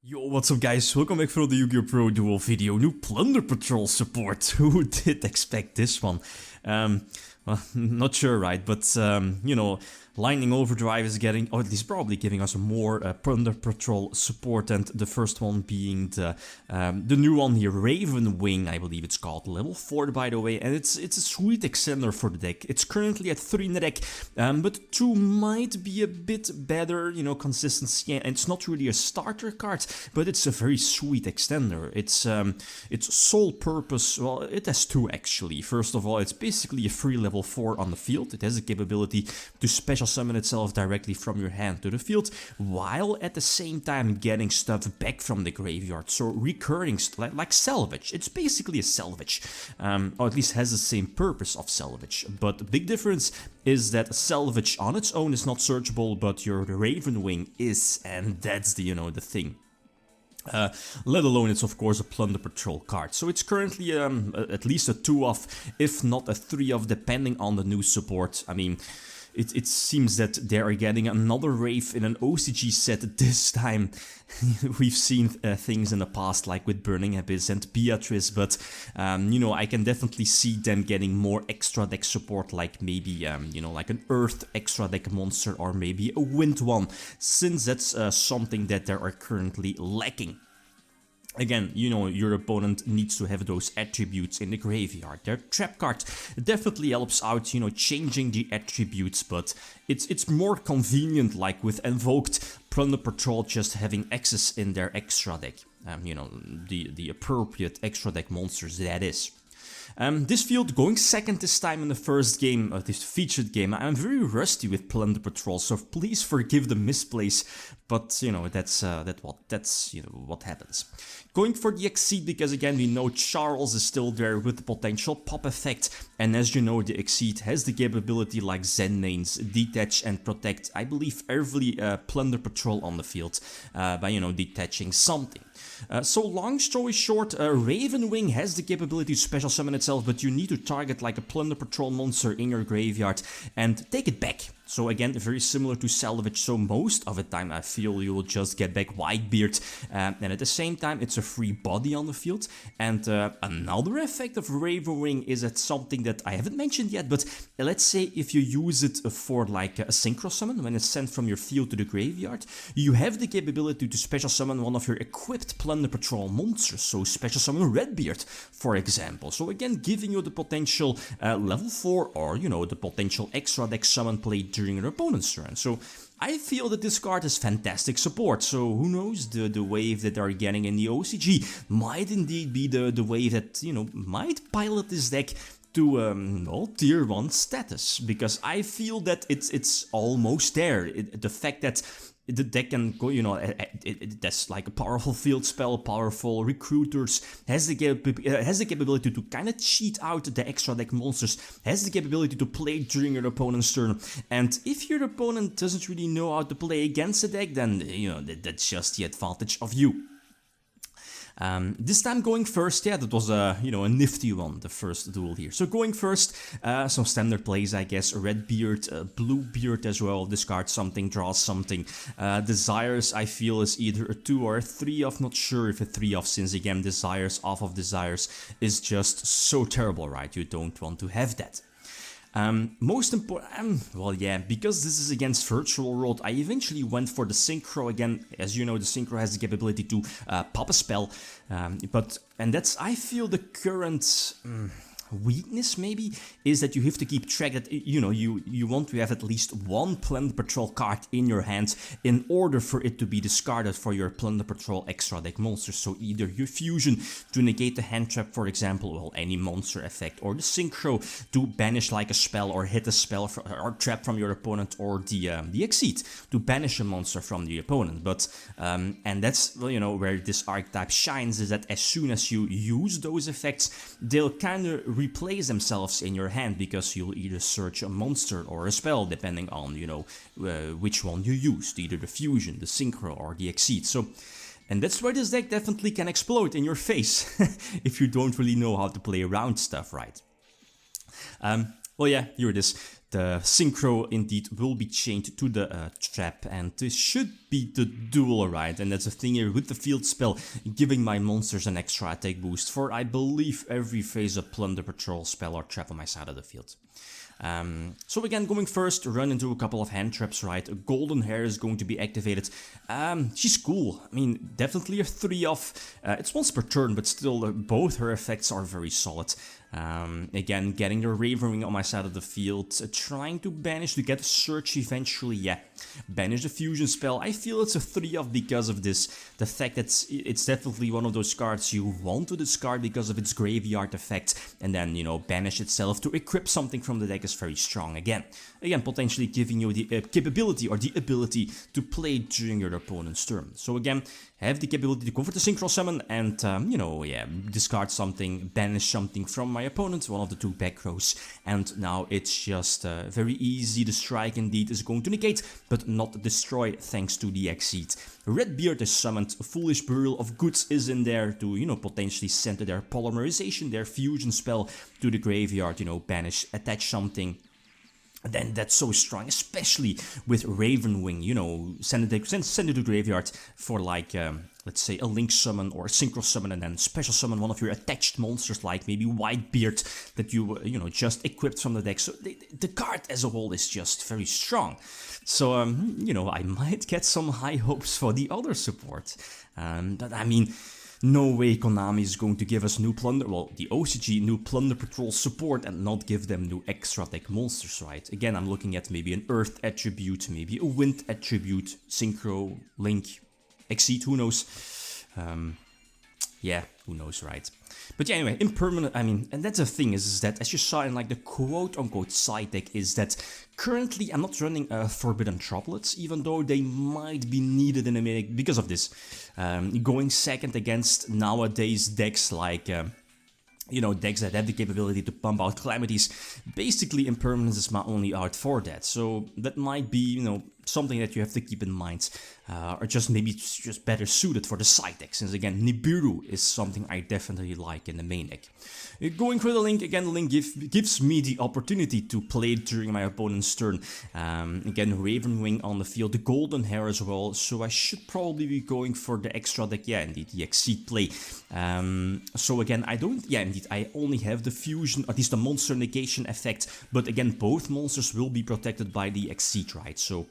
Yo, what's up guys, welcome back for the YgoPro duel video, new Plunder Patrol support. Who did expect this one? Well, not sure, right, but you know, Lightning Overdrive is getting, or at least probably giving us more Plunder Patrol support, and the first one being the new one here, Raven Wing, I believe it's called, level 4 by the way, and it's a sweet extender for the deck. It's currently at 3 in the deck, but 2 might be a bit better, you know, consistency, and it's not really a starter card, but it's a very sweet extender. Its sole purpose, well, it has 2 actually. First of all, it's basically a free level 4 on the field. It has the capability to special summon itself directly from your hand to the field, while at the same time getting stuff back from the graveyard. So recurring, like salvage. It's basically a salvage, or at least has the same purpose of salvage. But the big difference is that salvage on its own is not searchable, but your Raven Wing is, and that's the, you know, the thing. Let alone it's of course a Plunder Patrol card. So it's currently at least a 2 off, if not a 3 off, depending on the new support. I mean, it seems that they are getting another Wraith in an OCG set this time. We've seen things in the past like with Burning Abyss and Beatrice, but you know, I can definitely see them getting more extra deck support, like maybe you know, like an Earth extra deck monster, or maybe a Wind one, since that's something that they are currently lacking. Again, you know, your opponent needs to have those attributes in the graveyard. Their trap card definitely helps out, you know, changing the attributes, but it's more convenient, like with Invoked, Plunder Patrol just having access in their extra deck. You know, the appropriate extra deck monsters, that is. This field going second this time in the first game, this featured game. I'm very rusty with Plunder Patrol, so please forgive the misplace. But you know, that's you know what happens. Going for the Exceed because again we know Charles is still there with the potential pop effect, and as you know the Exceed has the capability like Zen Mains, detach and protect, I believe, every Plunder Patrol on the field by, you know, detaching something. So long story short, Raven Wing has the capability to special summon itself, but you need to target like a Plunder Patrol monster in your graveyard and take it back. So again, very similar to Salvage, so most of the time I feel you will just get back Whitebeard, and at the same time it's a free body on the field. And another effect of Raven Wing is that something that I haven't mentioned yet, but let's say if you use it for like a synchro summon, when it's sent from your field to the graveyard, you have the capability to special summon one of your equipped Plunder Patrol monsters, so special summon Redbeard, for example. So again, giving you the potential level 4, or you know, the potential extra deck summon play during your opponent's turn. So I feel that this card is fantastic support, so who knows, the wave that they are getting in the OCG might indeed be the wave that, you know, might pilot this deck to well, tier 1 status, because I feel that it's almost there. The fact that the deck can go, you know, that's like a powerful field spell, powerful recruiters, has the capability to kind of cheat out the extra deck monsters, has the capability to play during your opponent's turn, and if your opponent doesn't really know how to play against the deck, then, you know, that's just the advantage of you. This time going first, yeah, that was a, you know, a nifty one, the first duel here. So going first, some standard plays, I guess. Redbeard, Bluebeard as well, discard something, draw something. Desires, I feel, is either a 2 or a 3 off, not sure if a 3 off, since again, Desires off of Desires is just so terrible, right? You don't want to have that. Most important, well yeah, because this is against Virtual World, I eventually went for the Synchro again. As you know, the Synchro has the capability to pop a spell, and that's, I feel, the current weakness maybe, is that you have to keep track that, you know, you want to have at least one Plunder Patrol card in your hand in order for it to be discarded for your Plunder Patrol extra deck monsters. So either your Fusion to negate the hand trap, for example, well, any monster effect, or the Synchro to banish like a spell or hit a spell or trap from your opponent, or the Exceed to banish a monster from the opponent. But and that's, well, you know, where this archetype shines, is that as soon as you use those effects, they'll kind of replace themselves in your hand, because you'll either search a monster or a spell depending on, you know, which one you used, either the Fusion, the Synchro, or the Exceed. So, and that's where this deck definitely can explode in your face if you don't really know how to play around stuff right. Well, yeah, here it is. the synchro indeed will be chained to the trap, and this should be the duel, right? And that's the thing here with the field spell, giving my monsters an extra attack boost for, I believe, every phase of Plunder Patrol spell or trap on my side of the field. So again, going first, run into a couple of hand traps, right? A golden hair is going to be activated. She's cool. I mean, definitely a 3-off. It's once per turn, but still, both her effects are very solid. Again, getting the Raven Wing on my side of the field, trying to banish to get a search eventually, yeah. Banish the fusion spell. I feel it's a 3-off because of this. The fact that it's definitely one of those cards you want to discard because of its graveyard effect, and then, you know, banish itself to equip something from the deck is very strong again. Again, potentially giving you the capability or the ability to play during your opponent's turn. So again, have the capability to convert the Synchro Summon and, you know, yeah, discard something, banish something from my opponent, one of the 2 back rows. And now it's just very easy. The strike indeed is going to negate, but not destroy thanks to the Exceed. Redbeard is summoned, Foolish Burial of Goods is in there to, you know, potentially send their polymerization, their fusion spell to the graveyard, you know, banish, attach something. Then that's so strong, especially with Raven Wing, you know, send it to the graveyard for like, let's say a Link Summon or a Synchro Summon, and then special summon one of your attached monsters like maybe Whitebeard that you know, just equipped from the deck. So the card as a whole is just very strong. So, you know, I might get some high hopes for the other support. But I mean, no way Konami is going to give us new Plunder, well, the OCG new Plunder Patrol support and not give them new extra deck monsters, right? Again, I'm looking at maybe an Earth attribute, maybe a Wind attribute, Synchro, Link, Exceed, who knows? Yeah, who knows, right? But yeah, anyway, impermanent, I mean, and that's the thing is that, as you saw in like the quote-unquote side deck, is that currently I'm not running Forbidden Droplets, even though they might be needed in a minute because of this. Going second against nowadays decks like, you know, decks that have the capability to pump out Calamities, basically Impermanence is my only art for that. So that might be, you know, something that you have to keep in mind, or just maybe just better suited for the side deck, since again Nibiru is something I definitely like in the main deck. Going for the Link, again the Link gives me the opportunity to play it during my opponent's turn. Again, Raven Wing on the field, the Golden Hair as well, so I should probably be going for the extra deck, yeah indeed, the Exceed play. So again, I only have the fusion, at least the monster negation effect, but again both monsters will be protected by the Exceed, right? So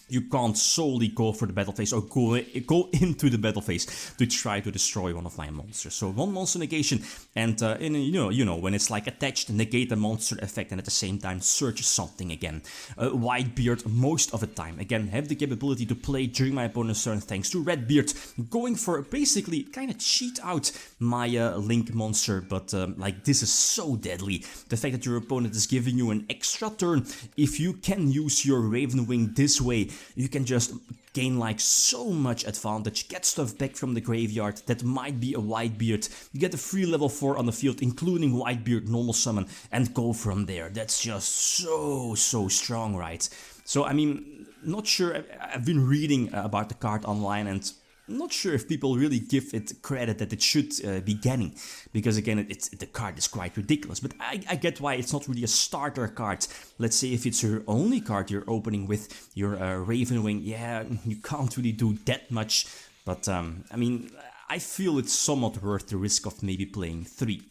you can't solely go for the battle phase or go into the battle phase to try to destroy one of my monsters. So one monster negation, and you know when it's like attached, negate the monster effect and at the same time search something again. Whitebeard most of the time. Again, have the capability to play during my opponent's turn thanks to Redbeard. Going for basically kind of cheat out my Link monster, but like this is so deadly. The fact that your opponent is giving you an extra turn, if you can use your Raven Wing this way, you can just gain like so much advantage, get stuff back from the graveyard that might be a Whitebeard, you get a free level 4 on the field including Whitebeard normal summon and go from there. That's just so strong, right? So I mean, not sure, I've been reading about the card online and not sure if people really give it credit that it should be getting, because again the card is quite ridiculous, but I get why it's not really a starter card. Let's say if it's your only card you're opening with your Raven Wing, yeah, you can't really do that much, but I mean, I feel it's somewhat worth the risk of maybe playing 3.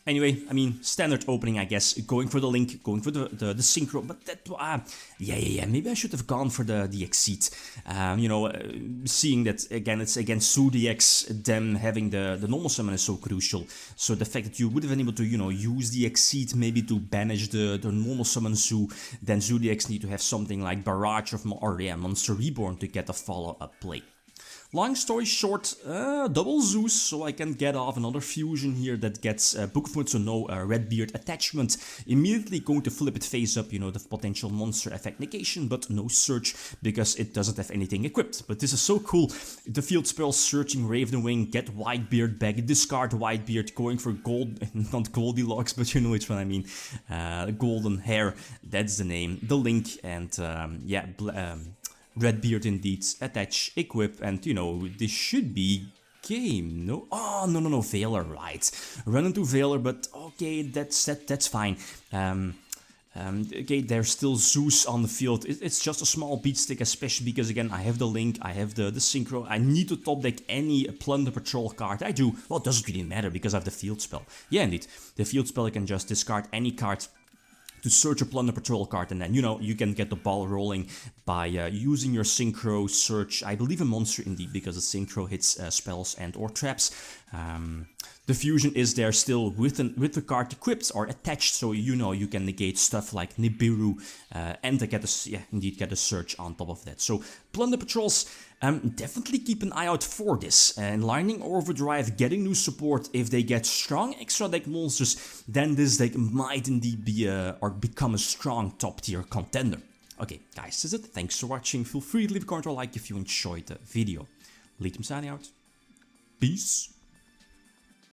Anyway, I mean, standard opening, I guess, going for the Link, going for the Synchro, but that, yeah, maybe I should have gone for the Exceed. You know, seeing that, again, it's against Zodiacs, them having the normal summon is so crucial, so the fact that you would have been able to, you know, use the Exceed maybe to banish the normal summon Zoo, then Zodiacs need to have something like Barrage or Monster Reborn to get a follow-up play. Long story short, double Zeus, so I can get off another fusion here that gets Book of Mood, so no Redbeard attachment. Immediately going to flip it face up, you know, the potential monster effect negation, but no search because it doesn't have anything equipped. But this is so cool. The field spell, searching Raven Wing, get Whitebeard back, discard Whitebeard, going for gold, not Goldilocks, but you know which one I mean. Golden Hair, that's the name. The Link, and Redbeard indeed, attach, equip, and you know, this should be Okay, no, oh, no, Veiler, right. Run into Veiler, but okay, that's fine. Okay, there's still Zeus on the field. It's just a small beat stick, especially because, again, I have the Link, I have the Synchro. I need to top deck any Plunder Patrol card I do. Well, it doesn't really matter because I have the field spell. Yeah, indeed. The field spell, I can just discard any card to search a Plunder Patrol card, and then, you know, you can get the ball rolling by using your Synchro search, I believe a monster indeed, because the Synchro hits spells and or traps. The fusion is there still with the card equipped or attached, so you know you can negate stuff like Nibiru and get a search on top of that. So Plunder Patrols, definitely keep an eye out for this. And Lightning Overdrive getting new support, if they get strong extra deck monsters, then this deck might indeed be or become a strong top tier contender. Okay, guys, that's it. Thanks for watching. Feel free to leave a comment or like if you enjoyed the video. Lithium signing out. Peace.